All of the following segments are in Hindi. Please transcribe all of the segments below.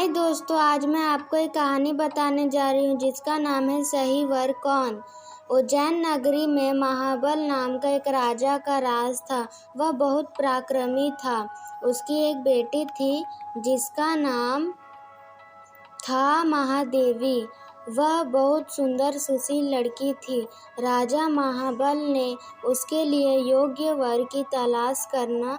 हाय दोस्तों, आज मैं आपको एक कहानी बताने जा रही हूँ जिसका नाम है सही वर कौन। उज्जैन नगरी में महाबल नाम का एक राजा का राज था। वह बहुत पराक्रमी था। उसकी एक बेटी थी जिसका नाम था महादेवी। वह बहुत सुंदर सुशील लड़की थी। राजा महाबल ने उसके लिए योग्य वर की तलाश करना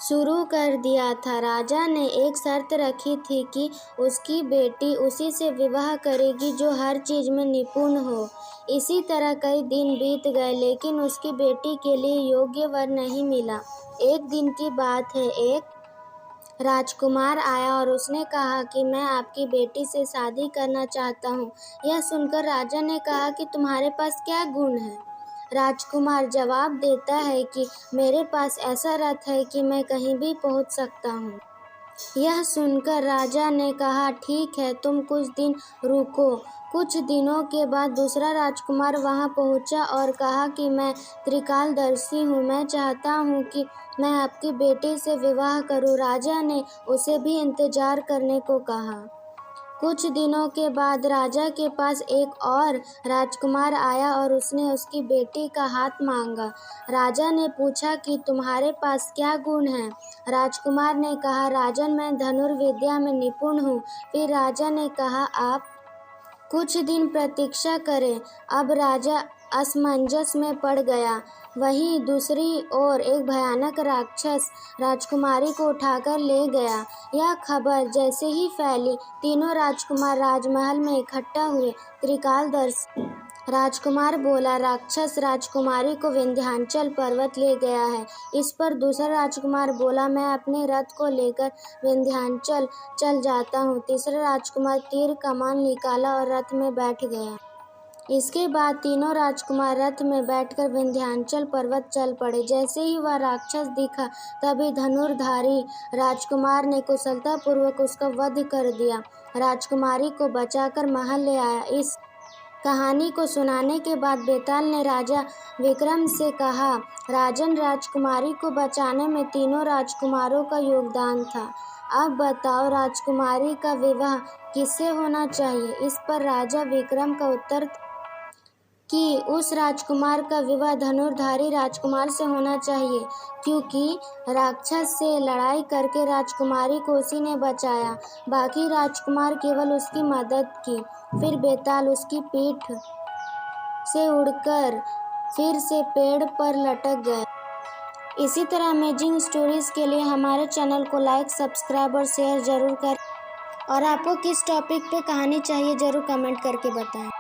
शुरू कर दिया था। राजा ने एक शर्त रखी थी कि उसकी बेटी उसी से विवाह करेगी जो हर चीज में निपुण हो। इसी तरह कई दिन बीत गए, लेकिन उसकी बेटी के लिए योग्य वर नहीं मिला। एक दिन की बात है, एक राजकुमार आया और उसने कहा कि मैं आपकी बेटी से शादी करना चाहता हूँ। यह सुनकर राजा ने कहा कि तुम्हारे पास क्या गुण है। राजकुमार जवाब देता है कि मेरे पास ऐसा रथ है कि मैं कहीं भी पहुंच सकता हूं। यह सुनकर राजा ने कहा, ठीक है, तुम कुछ दिन रुको। कुछ दिनों के बाद दूसरा राजकुमार वहां पहुंचा और कहा कि मैं त्रिकालदर्शी हूं, मैं चाहता हूं कि मैं आपकी बेटी से विवाह करूं। राजा ने उसे भी इंतजार करने को कहा। कुछ दिनों के बाद राजा के पास एक और राजकुमार आया और उसने उसकी बेटी का हाथ मांगा। राजा ने पूछा कि तुम्हारे पास क्या गुण है। राजकुमार ने कहा, राजन, मैं धनुर्विद्या में निपुण हूँ। फिर राजा ने कहा, आप कुछ दिन प्रतीक्षा करें। अब राजा असमंजस में पड़ गया। वहीं दूसरी ओर एक भयानक राक्षस राजकुमारी को उठाकर ले गया। यह खबर जैसे ही फैली, तीनों राजकुमार राजमहल में इकट्ठा हुए। त्रिकालदर्शी राजकुमार बोला, राक्षस राजकुमारी को विंध्याचल पर्वत ले गया है। इस पर दूसरा राजकुमार बोला, मैं अपने रथ को लेकर विंध्याचल चल जाता हूँ। तीसरा राजकुमार तीर कमान निकाला और रथ में बैठ गया। इसके बाद तीनों राजकुमार रथ में बैठकर विंध्याचल पर्वत चल पड़े। जैसे ही वह राक्षस दिखा, तभी धनुर्धारी राजकुमार ने कुशलतापूर्वक उसका वध कर दिया। राजकुमारी को बचाकर महल ले आया। इस कहानी को सुनाने के बाद बेताल ने राजा विक्रम से कहा, राजन, राजकुमारी को बचाने में तीनों राजकुमारों का योगदान था। अब बताओ, राजकुमारी का विवाह किससे होना चाहिए। इस पर राजा विक्रम का उत्तर कि उस राजकुमार का विवाह धनुर्धारी राजकुमार से होना चाहिए, क्योंकि राक्षस से लड़ाई करके राजकुमारी को उसी ने बचाया। बाकी राजकुमार केवल उसकी मदद की। फिर बेताल उसकी पीठ से उड़कर फिर से पेड़ पर लटक गया। इसी तरह अमेजिंग स्टोरीज के लिए हमारे चैनल को लाइक, सब्सक्राइब और शेयर जरूर करें। और आपको किस टॉपिक पे कहानी चाहिए, जरूर कमेंट करके बताएं।